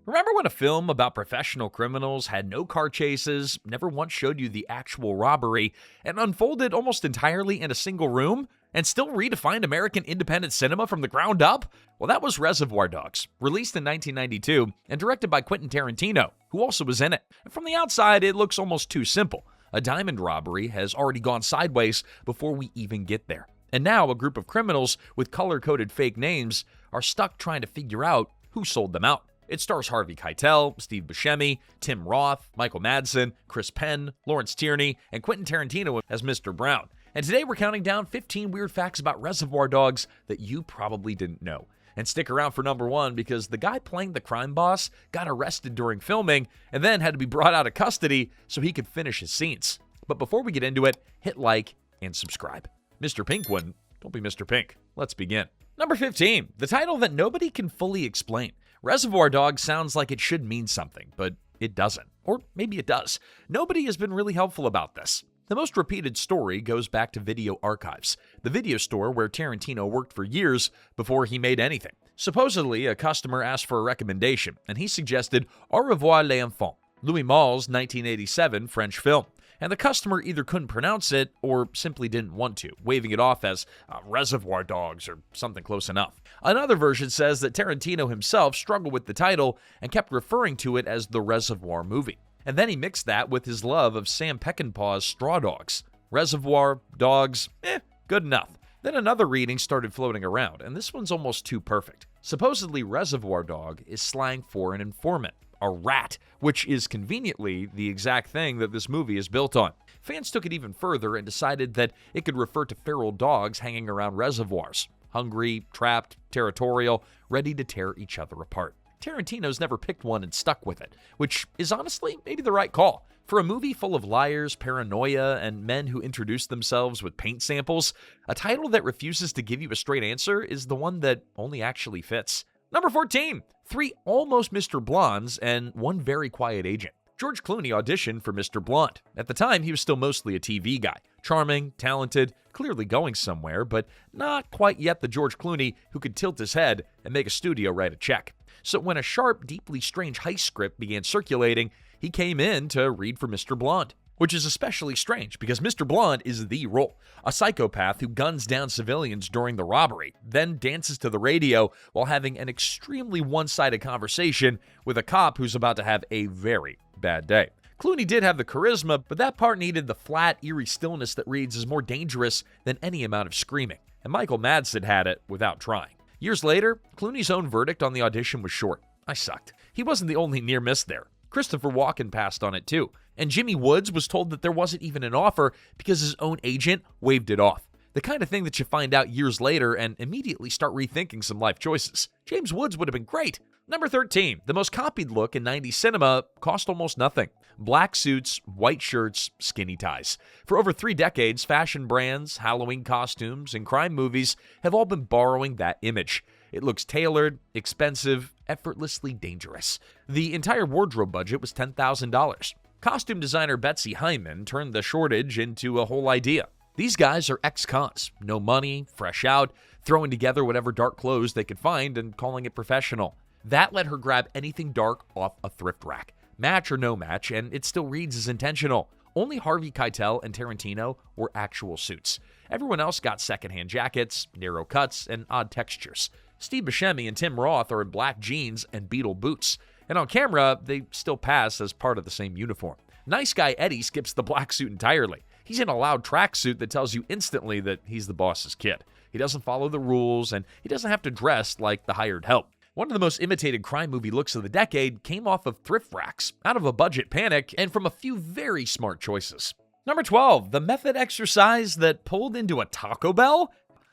Remember when a film about professional criminals had no car chases, never once showed you the actual robbery, and unfolded almost entirely in a single room, and still redefined American independent cinema from the ground up? Well, that was Reservoir Dogs, released in 1992 and directed by Quentin Tarantino, who also was in it. And from the outside, it looks almost too simple. A diamond robbery has already gone sideways before we even get there. And now a group of criminals with color-coded fake names are stuck trying to figure out who sold them out. It stars Harvey Keitel, Steve Buscemi, Tim Roth, Michael Madsen, Chris Penn, Lawrence Tierney, and Quentin Tarantino as Mr. Brown. And today we're counting down 15 weird facts about Reservoir Dogs that you probably didn't know. And stick around for number one, because the guy playing the crime boss got arrested during filming and then had to be brought out of custody so he could finish his scenes. But before we get into it, hit like and subscribe. Mr. Pink wouldn't. Don't be Mr. Pink. Let's begin. Number 15, the title that nobody can fully explain. Reservoir Dogs sounds like it should mean something, but it doesn't. Or maybe it does. Nobody has been really helpful about this. The most repeated story goes back to Video Archives, the video store where Tarantino worked for years before he made anything. Supposedly, a customer asked for a recommendation, and he suggested Au revoir les enfants, Louis Malle's 1987 French film. And the customer either couldn't pronounce it or simply didn't want to, waving it off as Reservoir Dogs or something close enough. Another version says that Tarantino himself struggled with the title and kept referring to it as the Reservoir movie. And then he mixed that with his love of Sam Peckinpah's Straw Dogs. Reservoir, Dogs, good enough. Then another reading started floating around, and this one's almost too perfect. Supposedly, Reservoir Dog is slang for an informant, a rat, which is conveniently the exact thing that this movie is built on. Fans took it even further and decided that it could refer to feral dogs hanging around reservoirs, hungry, trapped, territorial, ready to tear each other apart. Tarantino's never picked one and stuck with it, which is honestly maybe the right call. For a movie full of liars, paranoia, and men who introduce themselves with paint samples, a title that refuses to give you a straight answer is the one that only actually fits. Number 14, 3 almost Mr. Blondes and 1 very quiet agent. George Clooney auditioned for Mr. Blonde. At the time, he was still mostly a TV guy. Charming, talented, clearly going somewhere, but not quite yet the George Clooney who could tilt his head and make a studio write a check. So when a sharp, deeply strange heist script began circulating, he came in to read for Mr. Blonde. Which is especially strange because Mr. Blonde is the role. A psychopath who guns down civilians during the robbery, then dances to the radio while having an extremely one-sided conversation with a cop who's about to have a very bad day. Clooney did have the charisma, but that part needed the flat, eerie stillness that reads as more dangerous than any amount of screaming. And Michael Madsen had it without trying. Years later, Clooney's own verdict on the audition was short. I sucked. He wasn't the only near miss there. Christopher Walken passed on it too. And Jimmy Woods was told that there wasn't even an offer because his own agent waved it off. The kind of thing that you find out years later and immediately start rethinking some life choices. James Woods would have been great. Number 13, the most copied look in 90s cinema cost almost nothing. Black suits, white shirts, skinny ties. For over 3 decades, fashion brands, Halloween costumes, and crime movies have all been borrowing that image. It looks tailored, expensive, effortlessly dangerous. The entire wardrobe budget was $10,000. Costume designer Betsy Heimann turned the shortage into a whole idea. These guys are ex-cons, no money, fresh out, throwing together whatever dark clothes they could find and calling it professional. That let her grab anything dark off a thrift rack, match or no match, and it still reads as intentional. Only Harvey Keitel and Tarantino were actual suits. Everyone else got secondhand jackets, narrow cuts, and odd textures. Steve Buscemi and Tim Roth are in black jeans and beetle boots. And on camera, they still pass as part of the same uniform. Nice guy Eddie skips the black suit entirely. He's in a loud tracksuit that tells you instantly that he's the boss's kid. He doesn't follow the rules, and he doesn't have to dress like the hired help. One of the most imitated crime movie looks of the decade came off of thrift racks, out of a budget panic, and from a few very smart choices. Number 12, the method exercise that pulled into a Taco Bell?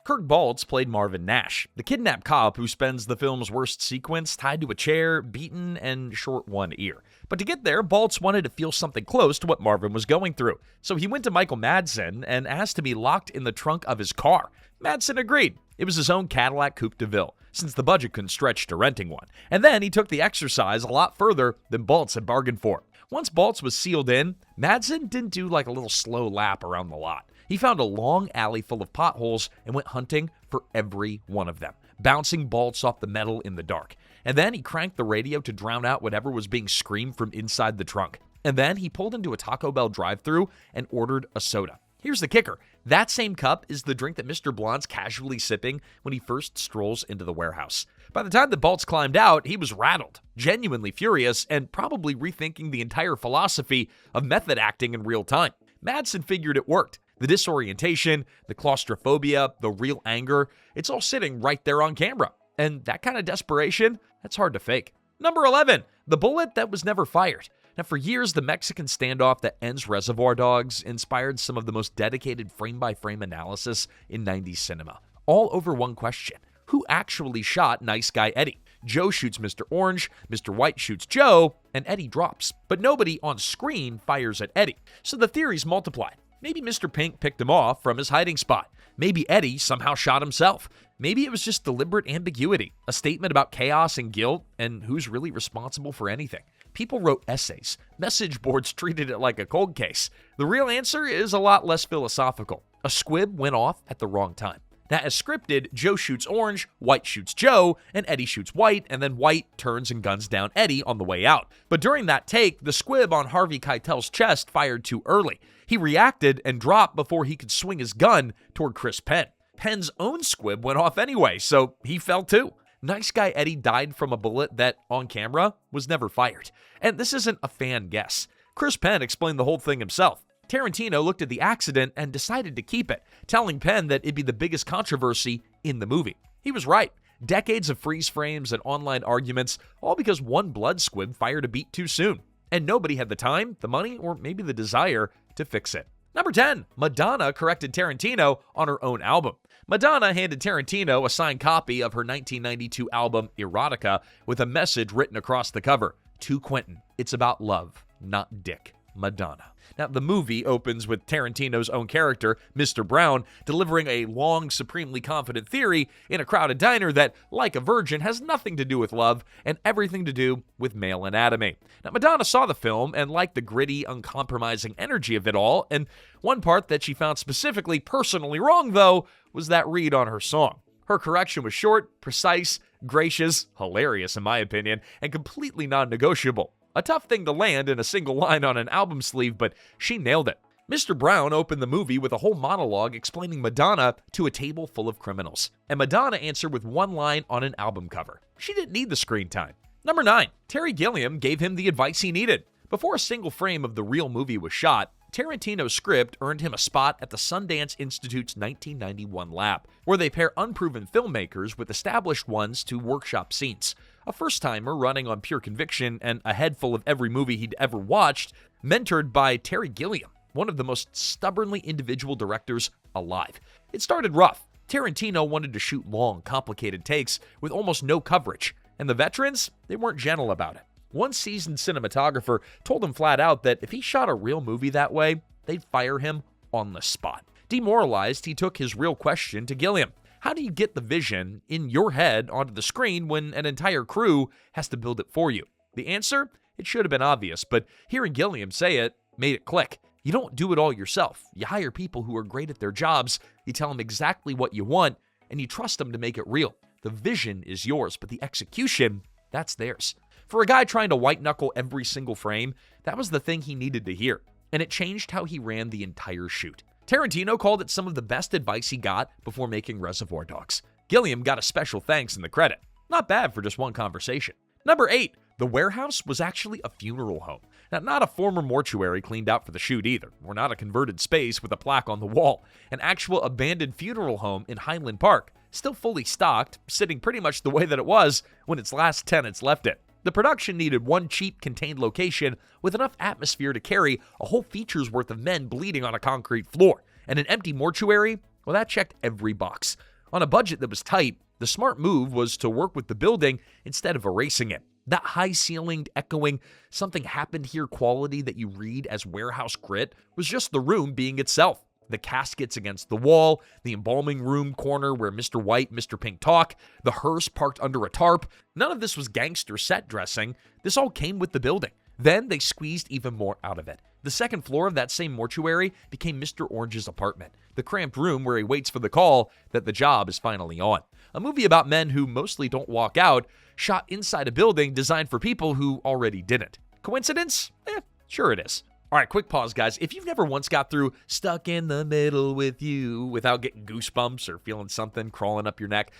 Kirk Baltz played Marvin Nash, the kidnapped cop who spends the film's worst sequence tied to a chair, beaten, and short one ear. But to get there, Baltz wanted to feel something close to what Marvin was going through. So he went to Michael Madsen and asked to be locked in the trunk of his car. Madsen agreed. It was his own Cadillac Coupe de Ville, since the budget couldn't stretch to renting one. And then he took the exercise a lot further than Baltz had bargained for. Once Baltz was sealed in, Madsen didn't do like a little slow lap around the lot. He found a long alley full of potholes and went hunting for every one of them, bouncing Baltz off the metal in the dark. And then he cranked the radio to drown out whatever was being screamed from inside the trunk. And then he pulled into a Taco Bell drive-thru and ordered a soda. Here's the kicker. That same cup is the drink that Mr. Blonde's casually sipping when he first strolls into the warehouse. By the time the Baltz climbed out, he was rattled, genuinely furious, and probably rethinking the entire philosophy of method acting in real time. Madsen figured it worked. The disorientation, the claustrophobia, the real anger, it's all sitting right there on camera. And that kind of desperation, that's hard to fake. Number 11, the bullet that was never fired. Now, for years, the Mexican standoff that ends Reservoir Dogs inspired some of the most dedicated frame-by-frame analysis in 90s cinema. All over one question. Who actually shot Nice Guy Eddie? Joe shoots Mr. Orange, Mr. White shoots Joe, and Eddie drops. But nobody on screen fires at Eddie. So the theories multiplied. Maybe Mr. Pink picked him off from his hiding spot. Maybe Eddie somehow shot himself. Maybe it was just deliberate ambiguity, a statement about chaos and guilt, and who's really responsible for anything. People wrote essays. Message boards treated it like a cold case. The real answer is a lot less philosophical. A squib went off at the wrong time. Now, as scripted, Joe shoots Orange, White shoots Joe, and Eddie shoots White, and then White turns and guns down Eddie on the way out. But during that take, the squib on Harvey Keitel's chest fired too early. He reacted and dropped before he could swing his gun toward Chris Penn. Penn's own squib went off anyway, so he fell too. Nice Guy Eddie died from a bullet that, on camera, was never fired. And this isn't a fan guess. Chris Penn explained the whole thing himself. Tarantino looked at the accident and decided to keep it, telling Penn that it'd be the biggest controversy in the movie. He was right. Decades of freeze frames and online arguments, all because one blood squib fired a beat too soon. And nobody had the time, the money, or maybe the desire to fix it. Number 10, Madonna corrected Tarantino on her own album. Madonna handed Tarantino a signed copy of her 1992 album Erotica with a message written across the cover. To Quentin, it's about love, not dick. Madonna. Now, the movie opens with Tarantino's own character, Mr. Brown, delivering a long, supremely confident theory in a crowded diner that, like a virgin, has nothing to do with love and everything to do with male anatomy. Now, Madonna saw the film and liked the gritty, uncompromising energy of it all, and one part that she found specifically personally wrong, though, was that read on her song. Her correction was short, precise, gracious, hilarious in my opinion, and completely non-negotiable. A tough thing to land in a single line on an album sleeve, but she nailed it. Mr. Brown opened the movie with a whole monologue explaining Madonna to a table full of criminals. And Madonna answered with one line on an album cover. She didn't need the screen time. Number 9, Terry Gilliam gave him the advice he needed. Before a single frame of the real movie was shot, Tarantino's script earned him a spot at the Sundance Institute's 1991 lab, where they pair unproven filmmakers with established ones to workshop scenes. A first-timer running on pure conviction and a head full of every movie he'd ever watched, mentored by Terry Gilliam, one of the most stubbornly individual directors alive. It started rough. Tarantino wanted to shoot long, complicated takes with almost no coverage, and the veterans, they weren't gentle about it. One seasoned cinematographer told him flat out that if he shot a real movie that way, they'd fire him on the spot. Demoralized, he took his real question to Gilliam. How do you get the vision in your head onto the screen when an entire crew has to build it for you? The answer? It should have been obvious, but hearing Gilliam say it made it click. You don't do it all yourself. You hire people who are great at their jobs, you tell them exactly what you want, and you trust them to make it real. The vision is yours, but the execution, that's theirs. For a guy trying to white-knuckle every single frame, that was the thing he needed to hear, and it changed how he ran the entire shoot. Tarantino called it some of the best advice he got before making Reservoir Dogs. Gilliam got a special thanks in the credit. Not bad for just one conversation. Number 8, the warehouse was actually a funeral home. Now, not a former mortuary cleaned out for the shoot either, or not a converted space with a plaque on the wall. An actual abandoned funeral home in Highland Park, still fully stocked, sitting pretty much the way that it was when its last tenants left it. The production needed one cheap, contained location with enough atmosphere to carry a whole feature's worth of men bleeding on a concrete floor. And an empty mortuary? Well, that checked every box. On a budget that was tight, the smart move was to work with the building instead of erasing it. That high-ceilinged, echoing, something happened here quality that you read as warehouse grit was just the room being itself. The caskets against the wall, the embalming room corner where Mr. White, Mr. Pink talk, the hearse parked under a tarp. None of this was gangster set dressing. This all came with the building. Then they squeezed even more out of it. The second floor of that same mortuary became Mr. Orange's apartment, the cramped room where he waits for the call that the job is finally on. A movie about men who mostly don't walk out, shot inside a building designed for people who already didn't. Coincidence? Sure it is. All right, quick pause, guys. If you've never once got through Stuck in the Middle with You without getting goosebumps or feeling something crawling up your neck,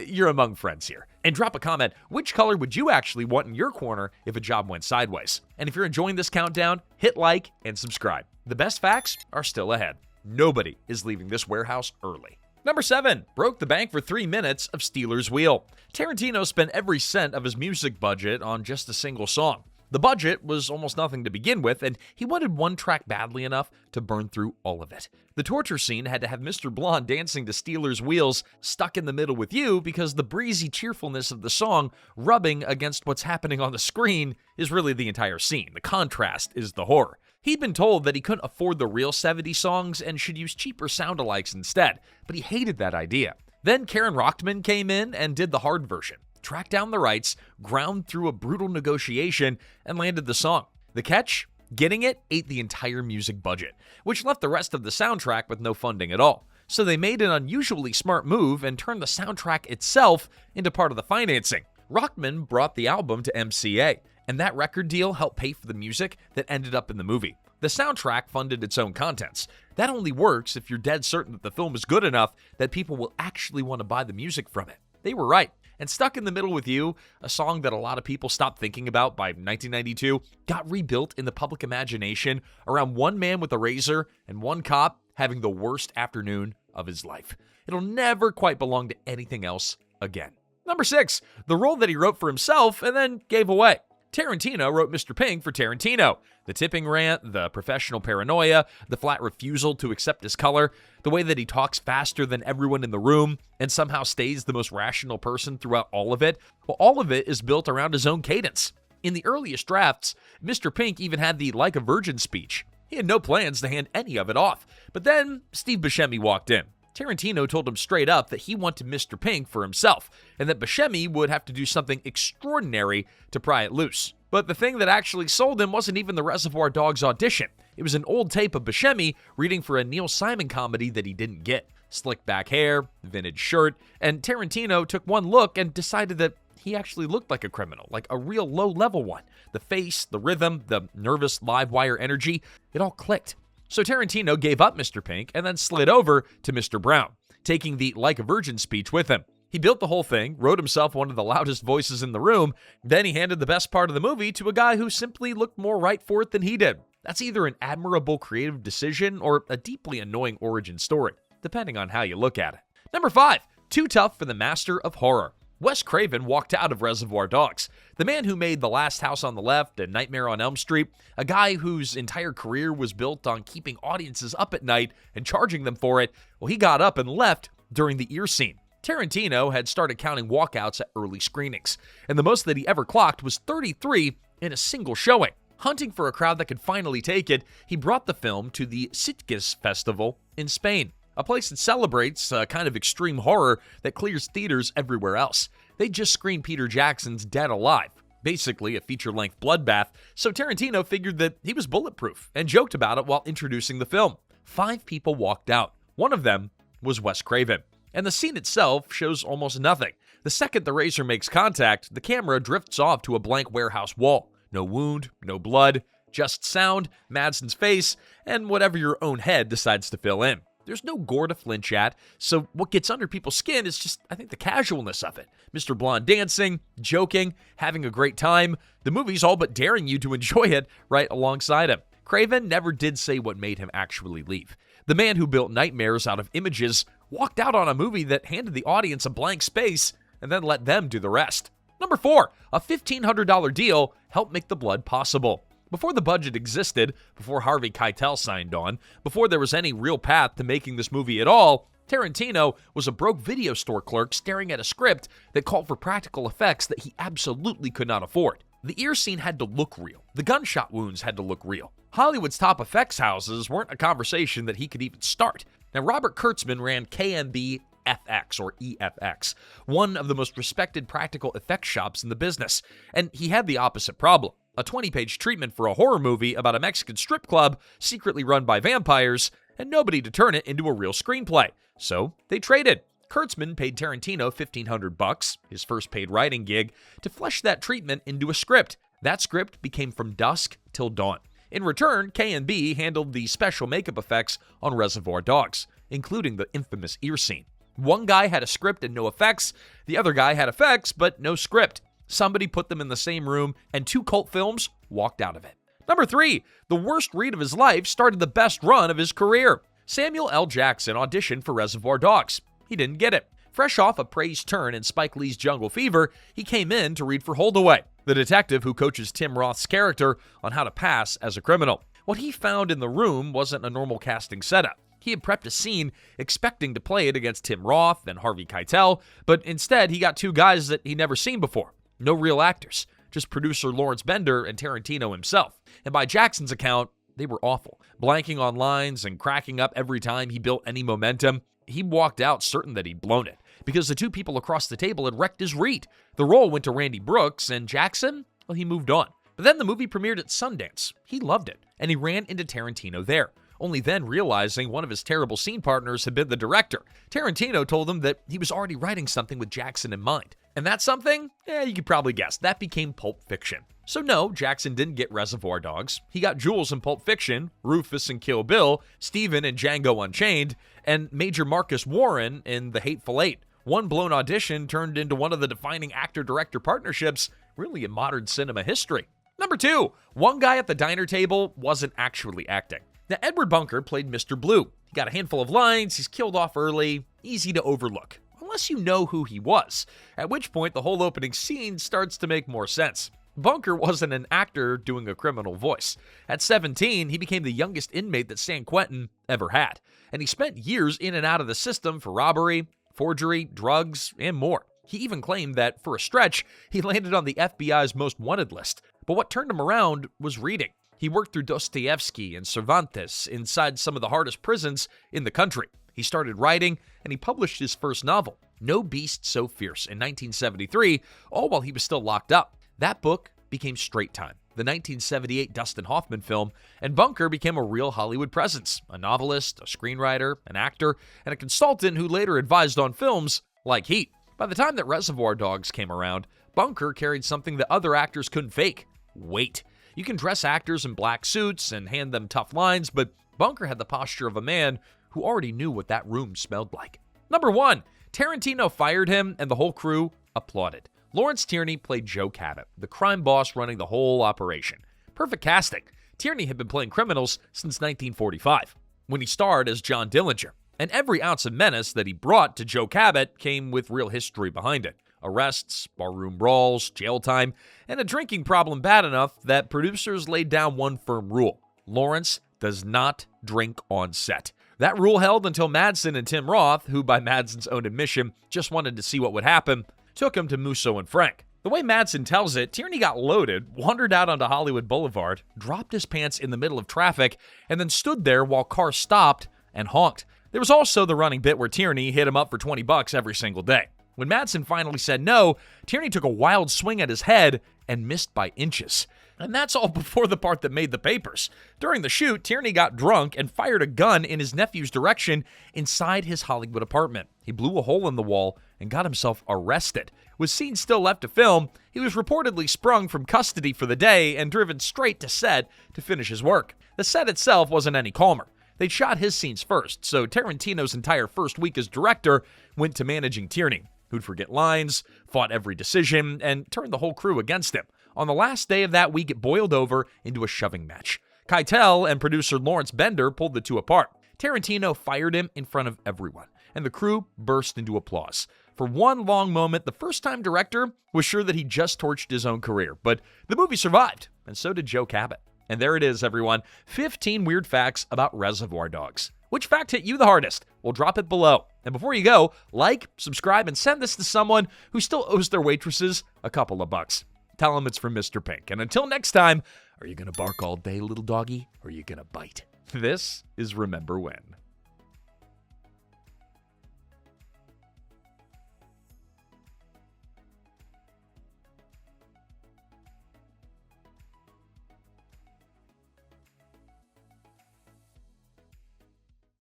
you're among friends here. And drop a comment, which color would you actually want in your corner if a job went sideways? And if you're enjoying this countdown, hit like and subscribe. The best facts are still ahead. Nobody is leaving this warehouse early. Number 7, broke the bank for 3 minutes of Stealers Wheel. Tarantino spent every cent of his music budget on just a single song. The budget was almost nothing to begin with, and he wanted one track badly enough to burn through all of it. The torture scene had to have Mr. Blonde dancing to Stealers Wheel's Stuck in the Middle with You because the breezy cheerfulness of the song rubbing against what's happening on the screen is really the entire scene. The contrast is the horror. He'd been told that he couldn't afford the real 70s songs and should use cheaper sound-alikes instead, but he hated that idea. Then Karen Rochtman came in and did the hard version. Tracked down the rights, ground through a brutal negotiation, and landed the song. The catch? Getting it ate the entire music budget, which left the rest of the soundtrack with no funding at all. So they made an unusually smart move and turned the soundtrack itself into part of the financing. Rochtman brought the album to MCA, and that record deal helped pay for the music that ended up in the movie. The soundtrack funded its own contents. That only works if you're dead certain that the film is good enough that people will actually want to buy the music from it. They were right. And Stuck in the Middle with You, a song that a lot of people stopped thinking about by 1992, got rebuilt in the public imagination around one man with a razor and one cop having the worst afternoon of his life. It'll never quite belong to anything else again. Number 6, the role that he wrote for himself and then gave away. Tarantino wrote Mr. Pink for Tarantino. The tipping rant, the professional paranoia, the flat refusal to accept his color, the way that he talks faster than everyone in the room and somehow stays the most rational person throughout all of it, well, all of it is built around his own cadence. In the earliest drafts, Mr. Pink even had the Like a Virgin speech. He had no plans to hand any of it off. But then Steve Buscemi walked in. Tarantino told him straight up that he wanted Mr. Pink for himself, and that Buscemi would have to do something extraordinary to pry it loose. But the thing that actually sold him wasn't even the Reservoir Dogs audition. It was an old tape of Buscemi reading for a Neil Simon comedy that he didn't get. Slick back hair, vintage shirt, and Tarantino took one look and decided that he actually looked like a criminal, like a real low-level one. The face, the rhythm, the nervous live wire energy, it all clicked. So Tarantino gave up Mr. Pink and then slid over to Mr. Brown, taking the Like a Virgin speech with him. He built the whole thing, wrote himself one of the loudest voices in the room, then he handed the best part of the movie to a guy who simply looked more right for it than he did. That's either an admirable creative decision or a deeply annoying origin story, depending on how you look at it. Number 5, too tough for the master of horror. Wes Craven walked out of Reservoir Dogs. The man who made The Last House on the Left and Nightmare on Elm Street, a guy whose entire career was built on keeping audiences up at night and charging them for it, well, he got up and left during the ear scene. Tarantino had started counting walkouts at early screenings, and the most that he ever clocked was 33 in a single showing. Hunting for a crowd that could finally take it, he brought the film to the Sitges Festival in Spain, a place that celebrates a kind of extreme horror that clears theaters everywhere else. They just screened Peter Jackson's Dead Alive, basically a feature-length bloodbath, so Tarantino figured that he was bulletproof and joked about it while introducing the film. 5 people walked out. One of them was Wes Craven. And the scene itself shows almost nothing. The second the razor makes contact, the camera drifts off to a blank warehouse wall. No wound, no blood, just sound, Madsen's face, and whatever your own head decides to fill in. There's no gore to flinch at, so what gets under people's skin is just, I think, the casualness of it. Mr. Blonde dancing, joking, having a great time. The movie's all but daring you to enjoy it right alongside him. Craven never did say what made him actually leave. The man who built nightmares out of images walked out on a movie that handed the audience a blank space and then let them do the rest. Number 4, a $1,500 deal helped make The Blood possible. Before the budget existed, before Harvey Keitel signed on, before there was any real path to making this movie at all, Tarantino was a broke video store clerk staring at a script that called for practical effects that he absolutely could not afford. The ear scene had to look real. The gunshot wounds had to look real. Hollywood's top effects houses weren't a conversation that he could even start. Now, Robert Kurtzman ran KMB FX or EFX, one of the most respected practical effects shops in the business. And he had the opposite problem. A 20-page treatment for a horror movie about a Mexican strip club secretly run by vampires, and nobody to turn it into a real screenplay. So they traded. Kurtzman paid Tarantino $1,500, his first paid writing gig, to flesh that treatment into a script. That script became From Dusk Till Dawn. In return, K&B handled the special makeup effects on Reservoir Dogs, including the infamous ear scene. One guy had a script and no effects, the other guy had effects but no script. Somebody put them in the same room, and 2 cult films walked out of it. Number 3, the worst read of his life started the best run of his career. Samuel L. Jackson auditioned for Reservoir Dogs. He didn't get it. Fresh off a praised turn in Spike Lee's Jungle Fever, he came in to read for Holdaway, the detective who coaches Tim Roth's character on how to pass as a criminal. What he found in the room wasn't a normal casting setup. He had prepped a scene expecting to play it against Tim Roth and Harvey Keitel, but instead he got 2 guys that he'd never seen before. No real actors, just producer Lawrence Bender and Tarantino himself. And by Jackson's account, they were awful, blanking on lines and cracking up every time he built any momentum. He walked out certain that he'd blown it, because the 2 people across the table had wrecked his read. The role went to Randy Brooks, and Jackson, well, he moved on. But then the movie premiered at Sundance. He loved it, and he ran into Tarantino there, only then realizing one of his terrible scene partners had been the director. Tarantino told him that he was already writing something with Jackson in mind. And that something? You could probably guess. That became Pulp Fiction. So no, Jackson didn't get Reservoir Dogs. He got Jules in Pulp Fiction, Rufus in Kill Bill, Steven in Django Unchained, and Major Marcus Warren in The Hateful Eight. One blown audition turned into one of the defining actor-director partnerships really in modern cinema history. Number 2, one guy at the diner table wasn't actually acting. Now, Edward Bunker played Mr. Blue. He got a handful of lines, he's killed off early, easy to overlook, unless you know who he was, at which point the whole opening scene starts to make more sense. Bunker wasn't an actor doing a criminal voice. At 17, he became the youngest inmate that San Quentin ever had, and he spent years in and out of the system for robbery, forgery, drugs, and more. He even claimed that, for a stretch, he landed on the FBI's most wanted list. But what turned him around was reading. He worked through Dostoevsky and Cervantes inside some of the hardest prisons in the country. He started writing, and he published his first novel, No Beast So Fierce, in 1973, all while he was still locked up. That book became Straight Time, the 1978 Dustin Hoffman film, and Bunker became a real Hollywood presence, a novelist, a screenwriter, an actor, and a consultant who later advised on films like Heat. By the time that Reservoir Dogs came around, Bunker carried something that other actors couldn't fake: weight. You can dress actors in black suits and hand them tough lines, but Bunker had the posture of a man who already knew what that room smelled like. Number 1, Tarantino fired him, and the whole crew applauded. Lawrence Tierney played Joe Cabot, the crime boss running the whole operation. Perfect casting. Tierney had been playing criminals since 1945, when he starred as John Dillinger. And every ounce of menace that he brought to Joe Cabot came with real history behind it. Arrests, barroom brawls, jail time, and a drinking problem bad enough that producers laid down one firm rule: Lawrence does not drink on set. That rule held until Madsen and Tim Roth, who by Madsen's own admission just wanted to see what would happen, took him to Musso and Frank. The way Madsen tells it, Tierney got loaded, wandered out onto Hollywood Boulevard, dropped his pants in the middle of traffic, and then stood there while cars stopped and honked. There was also the running bit where Tierney hit him up for $20 every single day. When Madsen finally said no, Tierney took a wild swing at his head and missed by inches. And that's all before the part that made the papers. During the shoot, Tierney got drunk and fired a gun in his nephew's direction inside his Hollywood apartment. He blew a hole in the wall and got himself arrested. With scenes still left to film, he was reportedly sprung from custody for the day and driven straight to set to finish his work. The set itself wasn't any calmer. They'd shot his scenes first, so Tarantino's entire first week as director went to managing Tierney, who'd forget lines, fought every decision, and turned the whole crew against him. On the last day of that week, it boiled over into a shoving match. Keitel and producer Lawrence Bender pulled the two apart. Tarantino fired him in front of everyone, and the crew burst into applause. For one long moment, the first-time director was sure that he just torched his own career, but the movie survived, and so did Joe Cabot. And there it is, everyone. 15 weird facts about Reservoir Dogs. Which fact hit you the hardest? Well, drop it below. And before you go, like, subscribe, and send this to someone who still owes their waitresses a couple of bucks. Tell them it's from Mr. Pink. And until next time, are you going to bark all day, little doggy, or are you going to bite? This is Remember When.